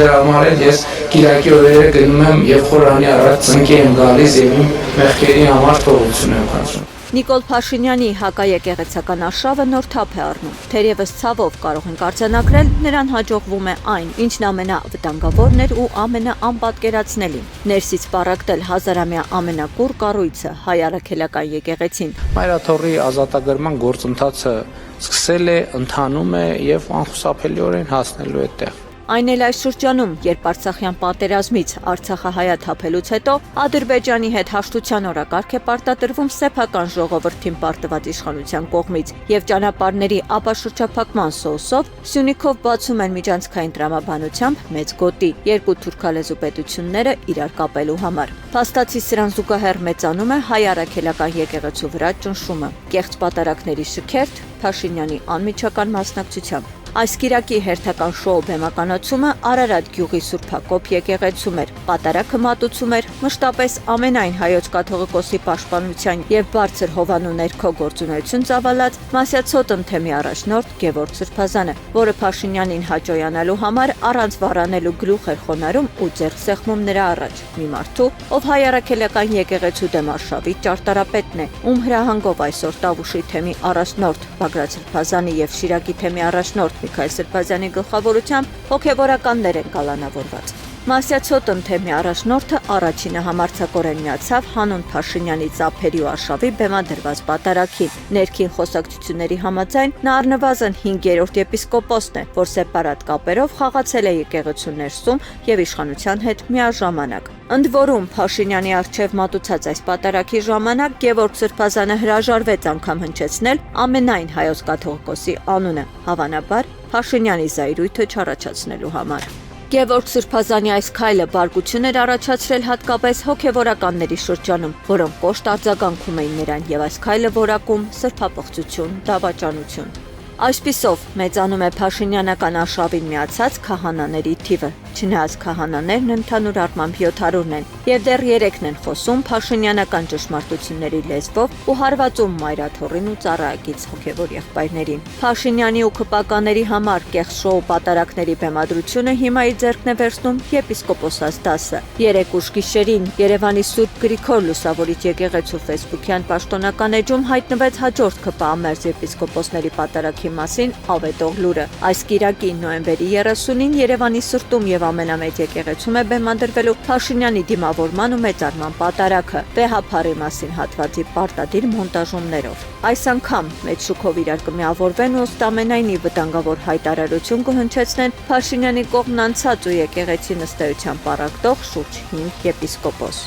դրա համար էլ ես Կիրակի օրերը գնում եմ եւ Խորանի առաջ ծնկի եմ գալիս եւ իմ մեղքերի համար թողություն եմ խնդրում։ Նիկոլ Փաշինյանի հակաեկեղեցական արշավը նոր թափ է առնում։ Թերևս ցավով կարող ենք արձանագրել, նրան հաջողվում է այն, ինչն ամենավտանգավորն էր ու ամենաանպատկերացնելին։ Ներսից պառակտել հազարամյա ամենակուռ կառույցը հայ առաքելական եկեղեցին։ Մայրաթորի ազատագրման գործընթացը սկսել է, ընթանում է եւ անխուսափելիորեն հասնելու է այդտեղ։ Այն էլ այս շրջանում, երբ Արցախյան պատերազմից Արցախը հայաթափելուց հետո Ադրբեջանի հետ հաշտության օրակարգ է պարտադրվում սեփական ժողովրդին պարտված իշխանության կողմից եւ ճանապարհների ապաշրջափակման սոուսով Սյունիքով բացում են միջանցքային տրամաբանությամբ մեծ գոտի երկու թուրքալեզու պետությունները իրար կապելու համար։ Փաստացի սրան զուգահեռ մեծանում է հայ առաքելական եկեղեցու վրա ճնշումը, կեղծ պատարակների շքերթ Փաշինյանի անմիջական մասնակցությամբ։ Այս Կիրակի հերթական շոու բեմականացումը Արարատ գյուղի Սուրբ Հակոբ եկեղեցում էր։ Պատարակը մատուցում էր մշտապես ամենայն հայոց կաթողիկոսի պաշտպանության եւ բարձր հովանու ներքո գործունեություն ծավալած Մասյացոտ ընթեմի առաջնորդ Գևորգ Սրբազանը, որը Փաշինյանին հաճոյանալու համար առանց վառանելու գլուխ էր խոնարհում ու ձեռք սեղմում նրա առաջ։ Մի մարդու, ով հայ առաքելական եկեղեցու դեմ արշավի ճարտարապետն է, ում հրահանգով այսօր Տավուշի թեմի առաջնորդ Բագրատ Սրբազանի եւ Շիրակի թեմի առաջնորդ Միքայել Սրբազյանի գլխավորությամբ հոգևորականներ են կալանավորված։ Մասյացոտ ընթեմի առաջնորդը առաջինը համարձակորեն միացավ հանուն Փաշինյանի ծափերի ու արշավի բեմադրված պատարակին։ Ներքին խոսակցությունների համաձայն նա առնվազն 5-րդ եպիսկոպոսն է, որ սեպարատ կապերով խաղացել է եկեղեցու ներսում եւ իշխանության հետ միաժամանակ։ Ընդ որում Փաշինյանի արչեւ մատուցած այս պատարակի ժամանակ Գևորգ Սրբազանը հրաժարվեց անգամ հնչեցնել ամենայն հայոց կաթողիկոսի անունը, հավանաբար Փաշինյանի զայրույթը չառաջացնելու համար։ Գևորգ Սրբազանի այս քայլը բարկություն էր առաջացրել հատկապես հոգևորականների շրջանում, որոնք կոշտ արձագանքում էին նրան եւ այս քայլը որակում սրբապղծություն, դավաճանություն։ Այսպիսով մեծանում է Փաշինյանական արշավին միացած քահանաների թիվը, չնայած քահանաներն ընդհանուր առմամբ 700-ն են եւ դեռ 3-ն են խոսում փաշինյանական ճշմարտությունների լեզվով ու հարվածում մայրաթորին ու ծառայակից հոգևոր եղբայրներին։ Փաշինյանի ու քպականների համար կեղծ շոու պատարակների բեմադրությունը հիմա իր ձեռքն է վերցնում եպիսկոպոսած դասը։ Երեք ուշ գիշերին Երևանի Սուրբ Գրիգոր Լուսավորիչ եկեղեցու ֆեյսբուքյան պաշտոնական էջում հայտնվեց հաջորդ քպամերձ եպիսկոպոսների պատարակի մասին ավետող լուրը։ Այս Կիրակի նոյեմբերի 30-ին Երևանի սրտում եւ ամենամեծ եկեղեցում է բեմադրվելու Փաշինյանի դիմավորման ու մեծարման պատարակը վեհափառի մասին հատվածի պարտադիր մոնտաժումներով։ Այս անգամ մեծ շուկով իրար կմիավորվեն ու ըստ ամենայնի վտանգավոր հայտարարություն կհնչեցնեն Փաշինյանի կողմն անցած ու եկեղեցի նստեության պառակտող շուրջ 5 եպիսկոպոս։